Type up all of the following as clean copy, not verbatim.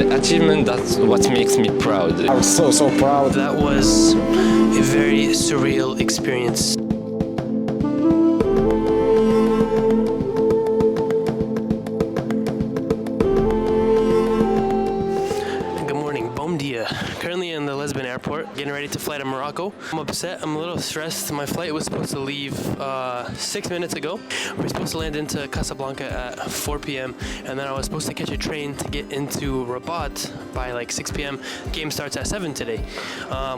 the achievement, that's what makes me proud. I was so proud. That was a very surreal experience. Currently in the Lisbon airport, getting ready to fly to Morocco. I'm upset, I'm a little stressed. My flight was supposed to leave 6 minutes ago. We're supposed to land into Casablanca at 4 p.m. and then I was supposed to catch a train to get into Rabat by like 6 p.m. Game starts at 7 today.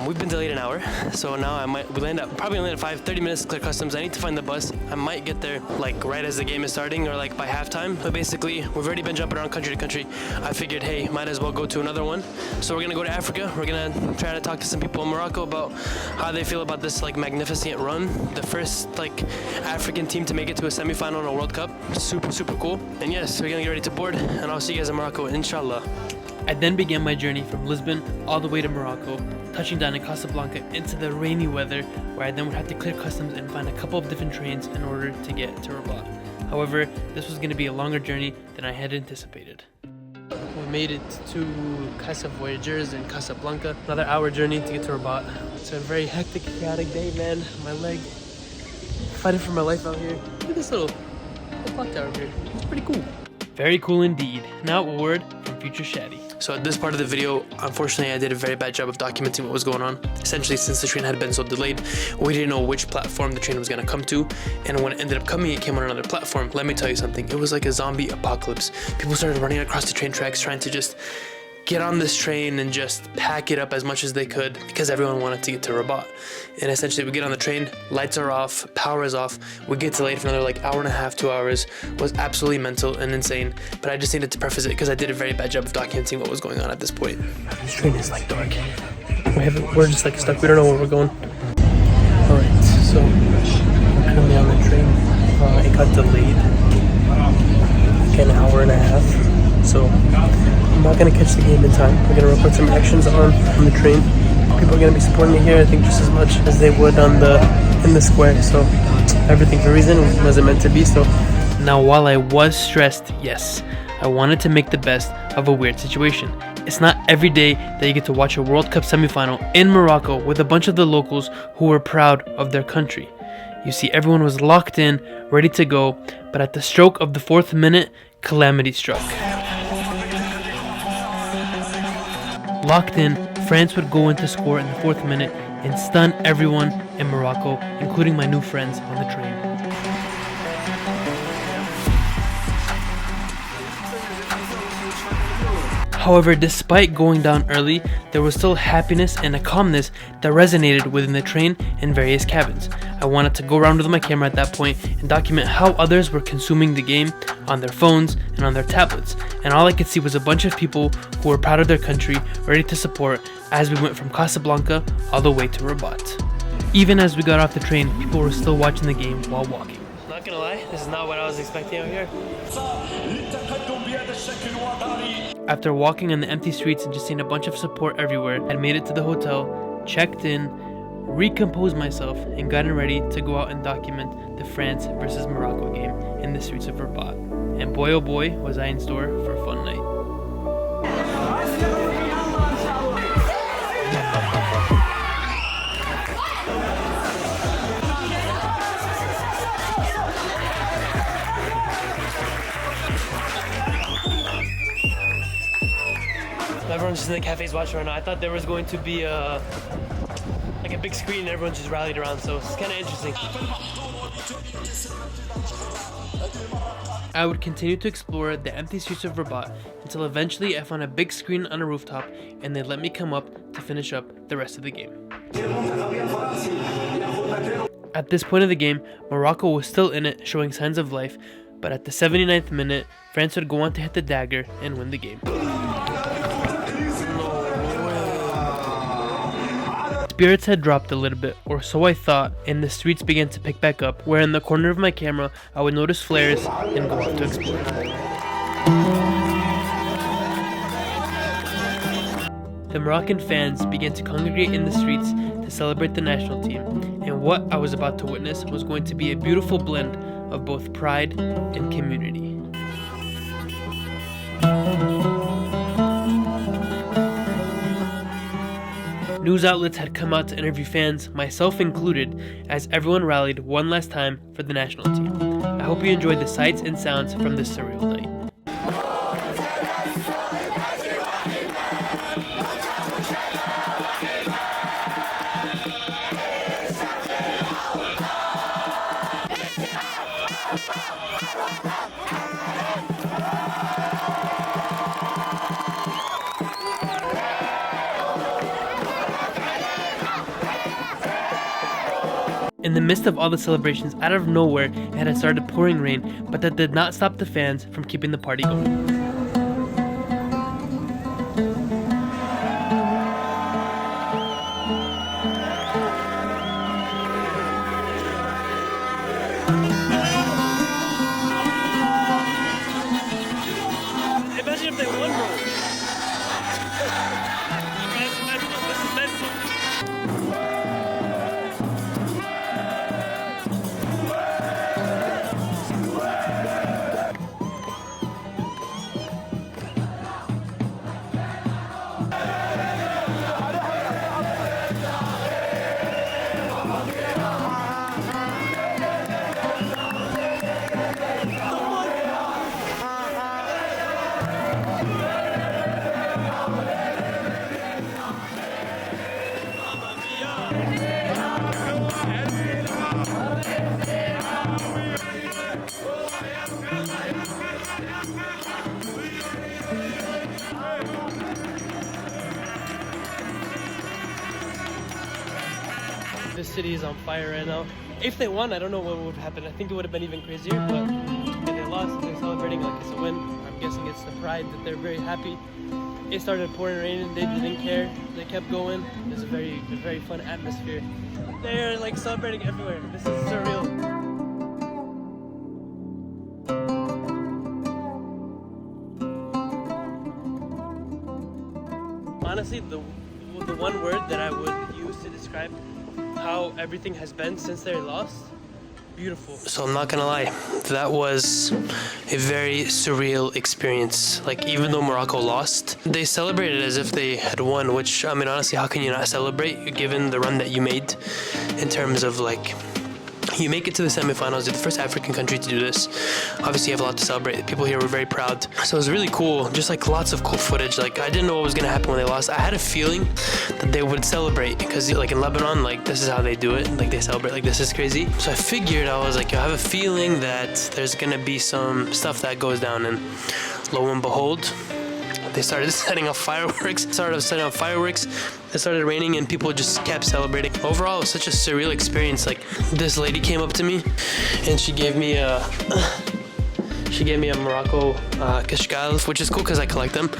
We've been delayed an hour, so now we probably land at 30 minutes to clear customs. I need to find the bus. I might get there like right as the game is starting or like by halftime. But basically, we've already been jumping around country to country. I figured, hey, might as well go to another one. So we're gonna go to Africa. We're gonna try to talk to some people in Morocco about how they feel about this like magnificent run. The first like African team to make it to a semi-final in a World Cup. Super cool. And yes, we're gonna get ready to board, and I'll see you guys in Morocco, inshallah. I then began my journey from Lisbon all the way to Morocco, touching down in Casablanca into the rainy weather, where I then would have to clear customs and find a couple of different trains in order to get to Rabat. However, this was going to be a longer journey than I had anticipated. We made it to Casa Voyageurs in Casablanca. Another hour journey to get to Rabat. It's a very hectic, chaotic day, man. My leg, fighting for my life out here. Look at this little clock tower here. It's pretty cool. Very cool indeed. Now a word from future SHADIII. So at this part of the video, unfortunately, I did a very bad job of documenting what was going on. Essentially, since the train had been so delayed, we didn't know which platform the train was going to come to. And when it ended up coming, it came on another platform. Let me tell you something. It was like a zombie apocalypse. People started running across the train tracks, trying to just get on this train and just pack it up as much as they could because everyone wanted to get to Rabat. And essentially, we get on the train, lights are off, power is off. We get delayed for another like hour and a half, 2 hours. It was absolutely mental and insane. But I just needed to preface it because I did a very bad job of documenting what was going on at this point. This train is like dark. We're just like stuck. We don't know where we're going. All right, so we're currently on the train. It got delayed like an hour and a half. So I'm not gonna catch the game in time. We're gonna record some reactions on the train. People are gonna be supporting me here, I think, just as much as they would in the square. So everything for a reason wasn't meant to be. So now, while I was stressed, yes, I wanted to make the best of a weird situation. It's not every day that you get to watch a World Cup semifinal in Morocco with a bunch of the locals who were proud of their country. You see, everyone was locked in, ready to go, but at the stroke of the 4th minute, calamity struck. Locked in, France would go in to score in the 4th minute and stun everyone in Morocco, including my new friends on the train. However, despite going down early, there was still happiness and a calmness that resonated within the train and various cabins. I wanted to go around with my camera at that point and document how others were consuming the game on their phones and on their tablets. And all I could see was a bunch of people who were proud of their country, ready to support as we went from Casablanca all the way to Rabat. Even as we got off the train, people were still watching the game while walking. Not gonna lie, this is not what I was expecting out here. After walking on the empty streets and just seeing a bunch of support everywhere, I made it to the hotel, checked in, recomposed myself, and gotten ready to go out and document the France versus Morocco game in the streets of Rabat. And boy oh boy, was I in store for a fun night. Everyone's just in the cafes watching right now. I thought there was going to be like a big screen and everyone just rallied around, so it's kind of interesting. I would continue to explore the empty streets of Rabat until eventually I found a big screen on a rooftop and they let me come up to finish up the rest of the game. At this point of the game, Morocco was still in it, showing signs of life, but at the 79th minute, France would go on to hit the dagger and win the game. Spirits had dropped a little bit, or so I thought, and the streets began to pick back up, where in the corner of my camera, I would notice flares and go out to explore. The Moroccan fans began to congregate in the streets to celebrate the national team, and what I was about to witness was going to be a beautiful blend of both pride and community. News outlets had come out to interview fans, myself included, as everyone rallied one last time for the national team. I hope you enjoyed the sights and sounds from this surreal night. In the midst of all the celebrations, out of nowhere, it had started pouring rain, but that did not stop the fans from keeping the party going. Imagine if they won, bro. This is mental. This city is on fire right now. If they won, I don't know what would happen. I think it would have been even crazier, but if they lost, they're celebrating like it's a win. I'm guessing it's the pride that they're very happy. It started pouring rain and they didn't care. They kept going. It was a very fun atmosphere. They're like celebrating everywhere. This is surreal. Honestly, the one word that I would use to describe how everything has been since they lost, beautiful. So I'm not gonna lie, that was a very surreal experience. Like, even though Morocco lost, they celebrated as if they had won, which, I mean, honestly, how can you not celebrate given the run that you made in terms of like, you make it to the semifinals. You're the first African country to do this. Obviously, you have a lot to celebrate. The people here were very proud. So it was really cool. Just like lots of cool footage. Like, I didn't know what was gonna happen when they lost. I had a feeling that they would celebrate because, like, in Lebanon, like, this is how they do it. Like, they celebrate. Like, this is crazy. So I figured, I was like, I have a feeling that there's gonna be some stuff that goes down. And lo and behold, they started setting off fireworks. It started raining and people just kept celebrating. Overall, it was such a surreal experience. Like, this lady came up to me and she gave me a Morocco kashkal, which is cool because I collect them.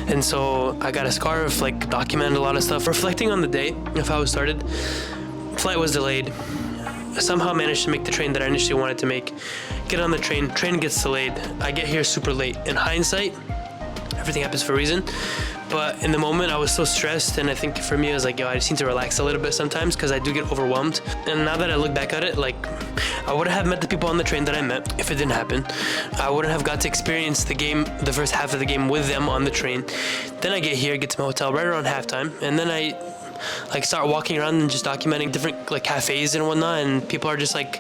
And so I got a scarf, like, documented a lot of stuff. Reflecting on the day of how it started, flight was delayed. I somehow managed to make the train that I initially wanted to make. Get on the train gets delayed. I get here super late. In hindsight, everything happens for a reason, but in the moment I was so stressed, and I think for me I was like, yo, I just need to relax a little bit sometimes because I do get overwhelmed. And now that I look back at it, like, I wouldn't have met the people on the train that I met if it didn't happen. I wouldn't have got to experience the game, the first half of the game with them on the train. Then I get here, get to my hotel right around halftime, and then I like start walking around and just documenting different like cafes and whatnot, and people are just like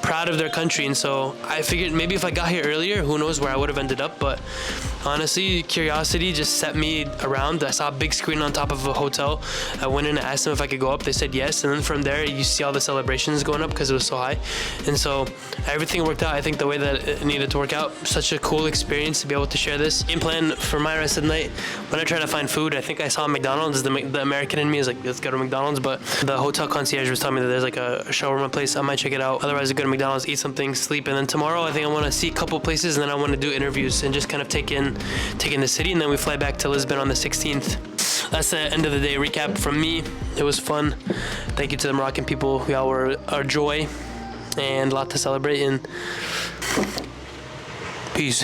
proud of their country. And so I figured maybe if I got here earlier, who knows where I would have ended up. But honestly, curiosity just set me around. I saw a big screen on top of a hotel. I went in and asked them if I could go up. They said yes, and then from there you see all the celebrations going up because it was so high. And so everything worked out, I think, the way that it needed to work out. Such a cool experience to be able to share this. Game plan for my rest of the night, when I try to find food, I think I saw McDonald's. The American in me is like, let's go to McDonald's, but the hotel concierge was telling me that there's like a shawarma place. I might check it out. Otherwise, I go to McDonald's, eat something, sleep, and then tomorrow I think I want to see a couple places, and then I want to do interviews and just kind of take in the city, and then we fly back to Lisbon on the 16th. That's the end of the day recap from me. It was fun. Thank you to the Moroccan people. Y'all were our joy and a lot to celebrate, and peace.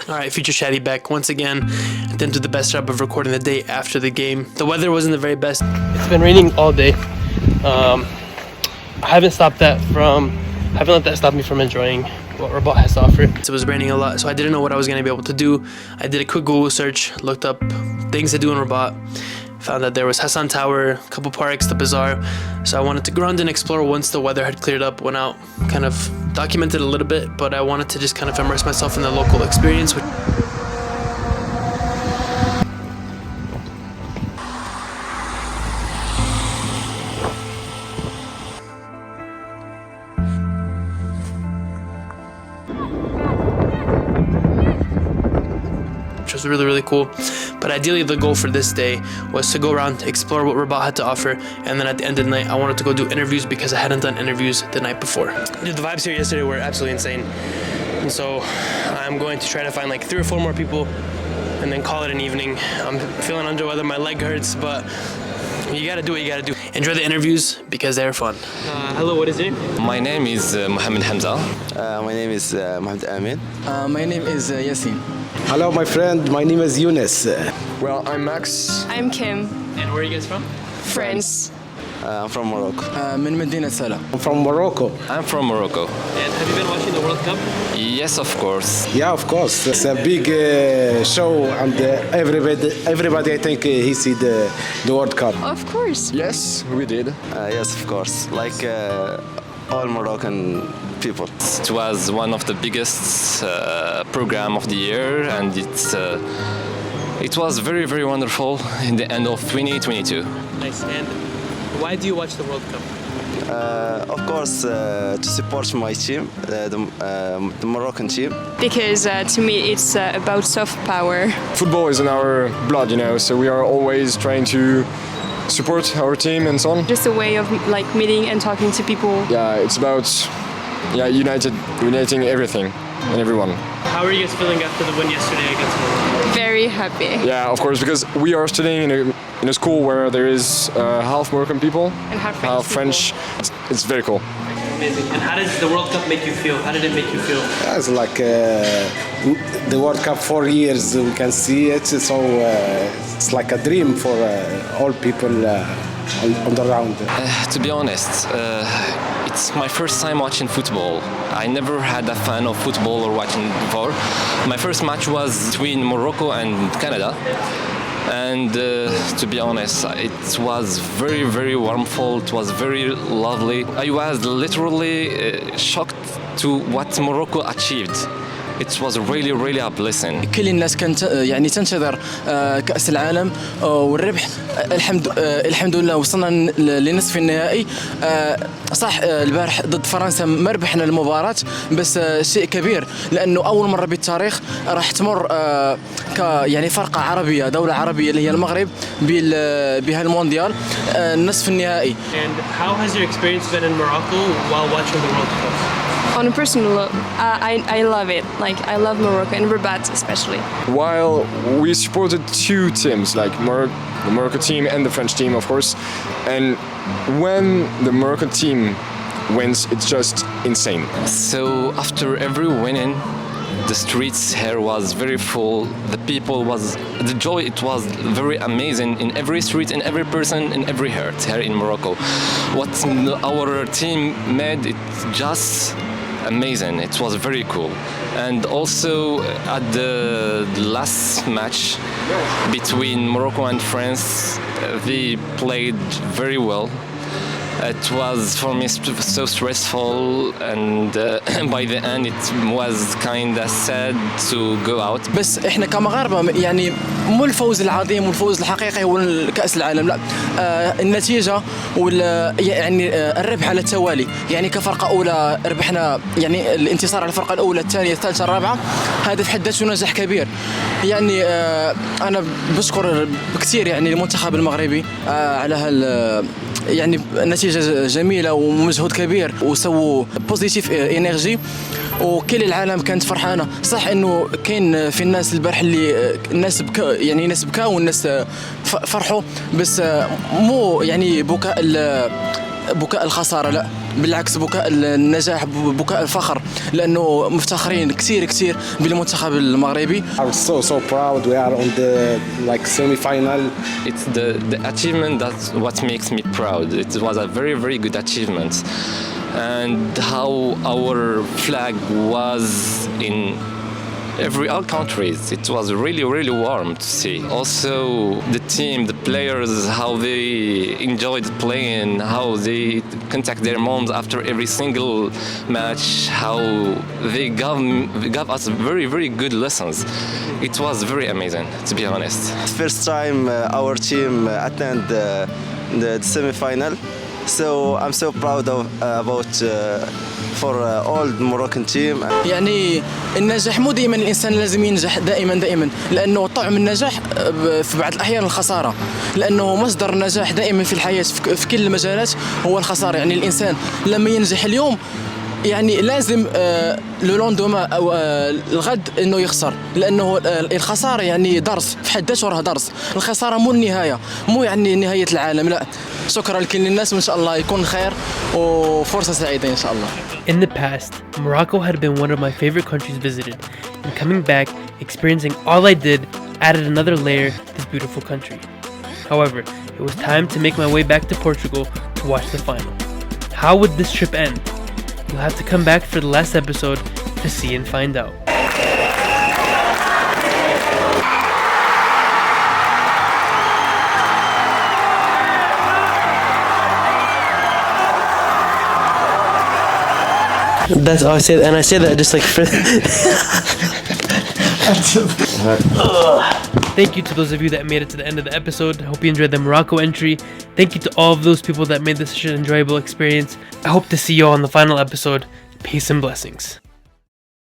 All right, future SHADIII back once again. I didn't do the best job of recording the day after the game. The weather wasn't the very best. It's been raining all day. I haven't let that stop me from enjoying what Rabat has to offer. It was raining a lot, so I didn't know what I was going to be able to do. I did a quick Google search, looked up things to do in Rabat, Found that there was Hassan Tower, a couple parks, the bazaar. So I wanted to go around and explore once the weather had cleared up. Went out, kind of documented a little bit, but I wanted to just kind of immerse myself in the local experience. Which was really, really cool. But ideally the goal for this day was to go around, explore what Rabat had to offer, and then at the end of the night I wanted to go do interviews because I hadn't done interviews the night before. Dude, the vibes here yesterday were absolutely insane. And so I'm going to try to find like 3 or 4 more people and then call it an evening. I'm feeling under weather, my leg hurts, but you gotta do what you gotta do. Enjoy the interviews because they're fun. Hello, what is your name? My name is Mohammed Hamza. My name is Mohammed Amin. My name is Yasin. Hello, my friend. My name is Yunus. Well, I'm Max. I'm Kim. And where are you guys from? France. I'm from Morocco. من مدينة سلا. I'm from Morocco. I'm from Morocco. And have you been watching the World Cup? Yes, of course. Yeah, of course. It's a big show, and everybody, I think, he see the World Cup. Of course. Yes, we did. Yes, of course. Like all Moroccan people. It was one of the biggest program of the year, and it was very, very wonderful in the end of 2022. Nice. And why do you watch the World Cup? Of course, to support my team, the Moroccan team. Because to me it's about soft power. Football is in our blood, you know, so we are always trying to support our team and so on. Just a way of like meeting and talking to people. Yeah, it's about uniting everything and everyone. How are you guys feeling after the win yesterday against Morocco? Very happy. Yeah, of course, because we are studying in a school where there is half Moroccan people, And half French. It's very cool. Amazing. And how does the World Cup make you feel? How did it make you feel? It's like the World Cup 4 years. We can see it. So it's like a dream for all people on the round. To be honest, it's my first time watching football. I never had a fan of football or watching before. My first match was between Morocco and Canada. And to be honest, it was very, very warmful. It was very lovely. I was literally shocked to what Morocco achieved. It was really, really a blessing. كل الناس كانت يعني تنتظر كأس العالم والربح. الحمد لله وصلنا لنصف النهائي. صح البارح ضد فرنسا ما ربحنا المباراة، بس شيء كبير لأنه أول مرة بالتاريخ راح تمر يعني فرقة عربية، دولة عربية اللي هي المغرب بهالمونديال نصف النهائي. And how has your experience been in Morocco while watching the World Cup? On a personal level, I love it. Like I love Morocco and Rabat especially. While we supported 2 teams, like the Morocco team and the French team, of course, and when the Moroccan team wins, it's just insane. So after every winning, the streets here was very full. The people the joy. It was very amazing in every street, in every person, in every heart here in Morocco. What our team made, it just amazing. It was very cool. And also at the last match between Morocco and France, they played very well. It was for me so stressful, and by the end it was kind of sad to go out. بس احنا كمغاربه يعني مو الفوز العظيم والفوز الحقيقي هو كأس العالم، لا النتيجه يعني الربح على التوالي. يعني كفرقه اولى ربحنا، يعني الانتصار على الفرقه الاولى الثانيه الثالثه الرابعه، هذا في حد ذاته نجاح كبير. يعني انا بشكر كثير يعني المنتخب المغربي على يعني نتيجة جميلة ومجهود كبير، وسووا بوزيتيف انرجي وكل العالم كانت فرحانة. صح انه كاين في الناس البارح اللي الناس يعني ناس بكاو والناس فرحوا، بس مو يعني بكاء الخسارة، لا بالعكس بكاء النجاح، بكاء الفخر، لأنه مفتخرين كثير بالمنتخب المغربي. I'm so proud. We are on the semi-final. It's the achievement that's what makes me proud. It was a very, very good achievement. And how our flag was in every all countries. It was really warm to see. Also, the team, the players, how they enjoyed playing, how they contact their moms after every single match, how they gave us very good lessons. It was very amazing, to be honest. First time our team attend the semi-final, so I'm so proud of about for all the Moroccan team. يعني النجاح مو دائما الانسان لازم ينجح دائما لانه طعم النجاح في بعض الاحيان الخساره لانه مصدر النجاح دائما في الحياه في كل المجالات هو الخساره يعني الانسان لما ينجح اليوم يعني لازم لو لوندوما او الغد انه يخسر لانه الخساره يعني درس في حد ذاته راه درس الخساره مو النهايه مو يعني نهايه العالم لا شكرا لكل الناس وان شاء الله يكون خير وفرصه سعيده ان شاء الله. In the past, Morocco had been one of my favorite countries visited, and coming back, experiencing all I did, added another layer to this beautiful country. However, it was time to make my way back to Portugal to watch the final. How would this trip end? You'll have to come back for the last episode to see and find out. That's all I say, and I say that just like for. Thank you to those of you that made it to the end of the episode. I hope you enjoyed the Morocco entry. Thank you to all of those people that made this such an enjoyable experience. I hope to see you all in the final episode. Peace and blessings.